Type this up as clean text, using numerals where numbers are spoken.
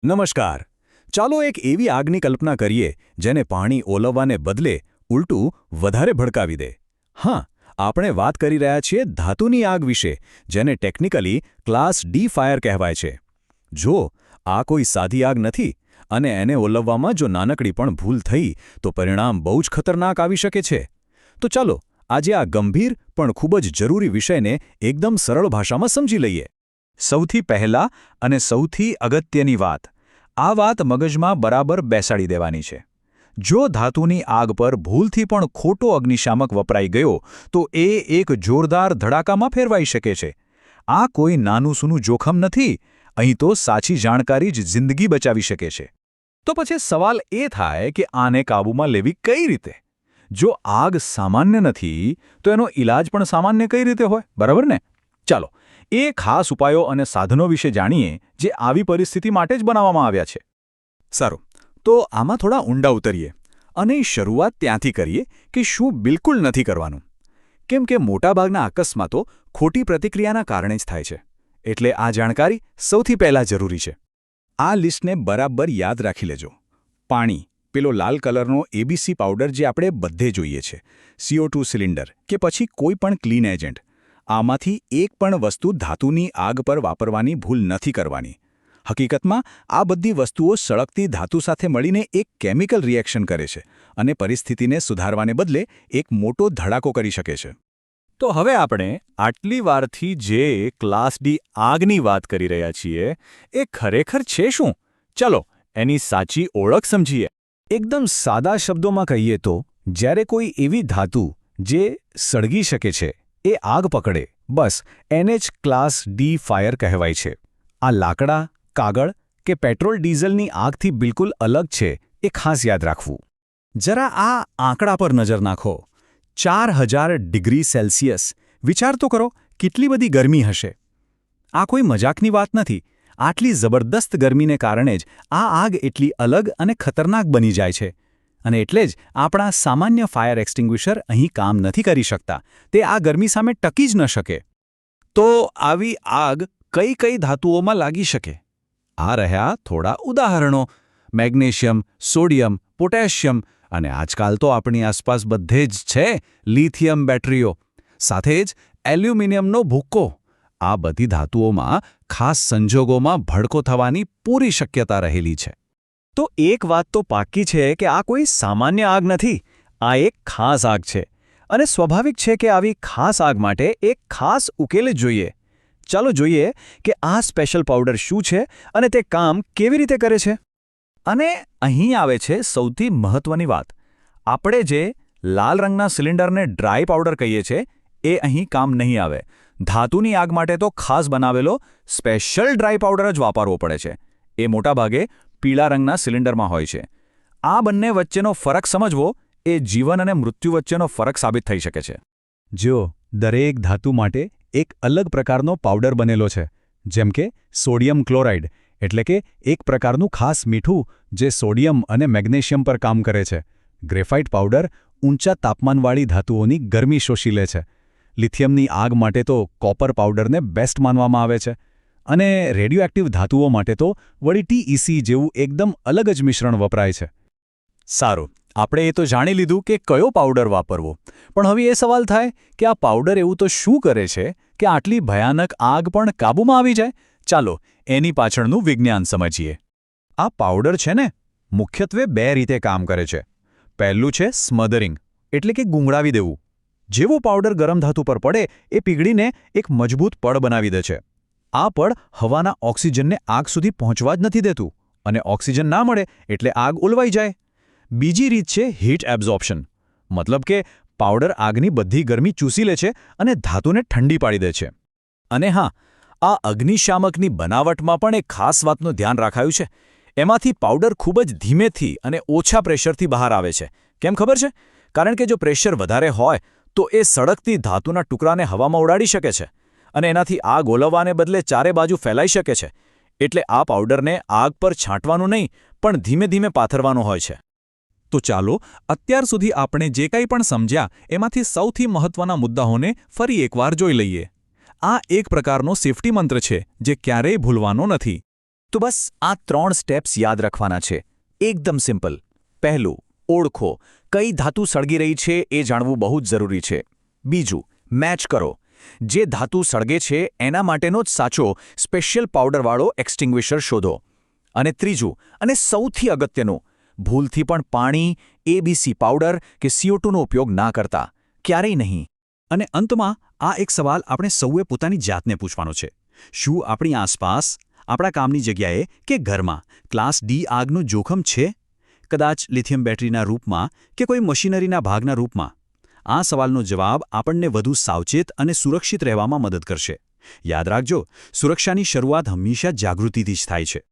નમસ્કાર. ચાલો એક એવી આગની કલ્પના કરીએ જેને પાણી ઓલવવાને બદલે ઉલટું વધારે ભડકાવી દે. હા, આપણે વાત કરી રહ્યા છીએ ધાતુની આગ વિશે, જેને ટેકનિકલી ક્લાસ ડી ફાયર કહેવાય છે. જો આ કોઈ સાદી આગ નથી અને એને ઓલવવામાં જો નાનકડી પણ ભૂલ થઈ તો પરિણામ બહુ જ ખતરનાક આવી શકે છે. તો ચાલો આજે આ ગંભીર પણ ખૂબ જ જરૂરી વિષયને એકદમ સરળ ભાષામાં સમજી લઈએ. સૌથી પહેલા અને સૌથી અગત્યની વાત, આ વાત મગજમાં બરાબર બેસાડી દેવાની છે. જો ધાતુની આગ પર ભૂલથી પણ ખોટો અગ્નિશામક વપરાઈ ગયો તો એ એક જોરદાર ધડાકામાં ફેરવાઈ શકે છે. આ કોઈ નાનું-સૂનું જોખમ નથી. અહીં તો સાચી જાણકારી જ જિંદગી બચાવી શકે છે. તો પછી સવાલ એ થાય કે આને કાબૂમાં લેવી કઈ રીતે? જો આગ સામાન્ય નથી તો એનો ઈલાજ પણ સામાન્ય કઈ રીતે હોય, બરાબર ને? ચાલો એ ખાસ ઉપાયો અને સાધનો વિશે જાણીએ જે આવી પરિસ્થિતિ માટે જ બનાવવામાં આવ્યા છે. સારું, તો આમાં થોડા ઊંડા ઉતરીએ અને શરૂઆત ત્યાંથી કરીએ કે શું બિલકુલ નથી કરવાનું. કેમ કે મોટાભાગના અકસ્માતો ખોટી પ્રતિક્રિયાના કારણે જ થાય છે. એટલે આ જાણકારી સૌથી પહેલાં જરૂરી છે. આ લિસ્ટને બરાબર યાદ રાખી લેજો. પાણી, પેલો લાલ કલરનો એબીસી પાવડર જે આપણે બધે જોઈએ છે, CO2 સિલિન્ડર કે પછી કોઈ પણ ક્લીન એજન્ટ, આમાંથી એક પણ વસ્તુ ધાતુની આગ પર વાપરવાની ભૂલ નથી કરવાની. હકીકતમાં આ બધી વસ્તુઓ સળગતી ધાતુ સાથે મળીને એક કેમિકલ રિએક્શન કરે છે અને પરિસ્થિતિને સુધારવાને બદલે એક મોટો ધડાકો કરી શકે છે. તો હવે આપણે આટલી વારથી જે ક્લાસ ડી આગની વાત કરી રહ્યા છીએ એ ખરેખર છે શું? ચલો એની સાચી ઓળખ સમજીએ. એકદમ સાદા શબ્દોમાં કહીએ તો જ્યારે કોઈ એવી ધાતુ જે સળગી શકે છે એ આગ પકડે, બસ એને જ ક્લાસ ડી ફાયર કહેવાય છે. આ લાકડા, કાગળ કે પેટ્રોલ ડીઝલની આગથી બિલકુલ અલગ છે એ ખાસ યાદ રાખવું. જરા આ આંકડા પર નજર નાખો. 4000 ડિગ્રી સેલ્સિયસ. વિચાર તો કરો કેટલી બધી ગરમી હશે. આ કોઈ મજાકની વાત નથી. આટલી જબરદસ્ત ગરમીને કારણે જ આ આગ એટલી અલગ અને ખતરનાક બની જાય છે. અને એટલે જ આપણા સામાન્ય ફાયર એક્સ્ટિંગ્વિશર અહીં કામ નથી કરી શકતા. તે આ ગરમી સામે ટકી જ ન શકે. તો આવી આગ કઈ કઈ ધાતુઓમાં લાગી શકે? આ રહ્યા થોડા ઉદાહરણો. મેગ્નેશિયમ, સોડિયમ, પોટેશિયમ અને આજકાલ તો આપણી આસપાસ બધે જ છે લિથિયમ બેટરીઓ. સાથે જ એલ્યુમિનિયમનો ભૂક્કો. આ બધી ધાતુઓમાં ખાસ સંજોગોમાં ભડકો થવાની પૂરી શક્યતા રહેલી છે. તો એક વાત તો પાક્કી છે કે આ કોઈ સામાન્ય આગ નથી. આ એક ખાસ આગ છે. અને સ્વાભાવિક છે કે આવી ખાસ આગ માટે એક ખાસ ઉકેલ જ જોઈએ. ચાલો જોઈએ કે આ સ્પેશિયલ પાવડર શું છે અને તે કામ કેવી રીતે કરે છે. અને અહીં આવે છે સૌથી મહત્વની વાત. આપણે જે લાલ રંગના સિલિન્ડરને ડ્રાય પાવડર કહીએ છીએ એ અહીં કામ નહીં આવે. ધાતુની આગ માટે તો ખાસ બનાવેલો સ્પેશિયલ ડ્રાય પાવડર જ વાપરવો પડે છે. એ મોટાભાગે પીળા રંગના સિલિન્ડરમાં હોય છે. આ બંને વચ્ચેનો ફરક સમજવો એ જીવન અને મૃત્યુ વચ્ચેનો ફરક સાબિત થઈ શકે છે. જો દરેક ધાતુ માટે એક અલગ પ્રકારનો પાવડર બનેલો છે, જેમ કે સોડિયમ ક્લોરાઇડ, એટલે કે એક પ્રકારનું ખાસ મીઠું જે સોડિયમ અને મેગ્નેશિયમ પર કામ કરે છે. ગ્રેફાઇટ પાવડર ઊંચા તાપમાનવાળી ધાતુઓની ગરમી શોષી લે છે. લિથિયમની આગ માટે તો કોપર પાવડરને બેસ્ટ માનવામાં આવે છે. અને રેડિયોએક્ટિવ ધાતુઓ માટે તો વળી TEC જેવું એકદમ અલગ જ મિશ્રણ વપરાય છે. સારું, આપણે એ તો જાણી લીધું કે કયો પાવડર વાપરવો. પણ હવે એ સવાલ થાય કે આ પાવડર એવું તો શું કરે છે કે આટલી ભયાનક આગ પણ કાબૂમાં આવી જાય? ચાલો એની પાછળનું વિજ્ઞાન સમજીએ. આ પાવડર છે ને, મુખ્યત્વે બે રીતે કામ કરે છે. પહેલું છે સ્મધરિંગ, એટલે કે ગુંગળાવી દેવું. જેવો પાવડર ગરમ ધાતુ પર પડે એ પીગળીને એક મજબૂત પડ બનાવી દે છે. આ પડ હવાના ઓક્સિજનને આગ સુધી પહોંચવા જ નથી દેતું અને ઓક્સિજન ના મળે એટલે આગ ઓલવાઈ જાય. બીજી રીત છે હીટ એબ્ઝોર્પ્શન, મતલબ કે પાવડર આગની બધી ગરમી ચૂસી લે છે અને ધાતુને ઠંડી પાડી દે છે. અને હા, આ અગ્નિશામકની બનાવટમાં પણ એક ખાસ વાતનું ધ્યાન રાખાયું છે. એમાંથી પાવડર ખૂબ જ ધીમેથી અને ઓછા પ્રેશરથી બહાર આવે છે. કેમ ખબર છે? કારણ કે જો પ્રેશર વધારે હોય તો એ સળગતી ધાતુના ટુકડાને હવામાં ઉડાડી શકે છે અને એનાથી આગ ઓલવવાને બદલે ચારે બાજુ ફેલાઈ શકે છે. એટલે આ પાવડરને આગ પર છાંટવાનું નહીં પણ ધીમે ધીમે પાથરવાનું હોય છે. તો ચાલો અત્યાર સુધી આપણે જે કંઈ પણ સમજ્યા એમાંથી સૌથી મહત્વના મુદ્દાઓને ફરી એકવાર જોઈ લઈએ. આ એક પ્રકારનો સેફ્ટી મંત્ર છે જે ક્યારેય ભૂલવાનો નથી. તો બસ આ 3 સ્ટેપ્સ યાદ રાખવાના છે, એકદમ સિમ્પલ. પહેલું, ઓળખો, કઈ ધાતુ સળગી રહી છે એ જાણવું બહુ જ જરૂરી છે. બીજું, મેચ કરો. જે ધાતુ સળગે છે એના માટેનો જ સાચો સ્પેશિયલ પાવડરવાળો એક્સટિંગ્વિશર શોધો. અને ત્રીજું, અને સૌથી અગત્યનું, ભૂલથી પણ પાણી, એબીસી પાવડર કે CO2નો ઉપયોગ ના કરતા. ક્યારેય નહીં. અને અંતમાં આ એક સવાલ આપણે સૌએ પોતાની જાતને પૂછવાનો છે. શું આપણી આસપાસ, આપણા કામની જગ્યાએ કે ઘરમાં ક્લાસ ડી આગનું જોખમ છે? કદાચ લિથિયમ બેટરીના રૂપમાં કે કોઈ મશીનરીના ભાગના રૂપમાં? આ સવાલનો જવાબ આપણને વધુ સાવચેત અને સુરક્ષિત રહેવામાં મદદ કરશે. યાદ રાખજો, સુરક્ષાની શરૂઆત હંમેશા જાગૃતિથી જ થાય છે.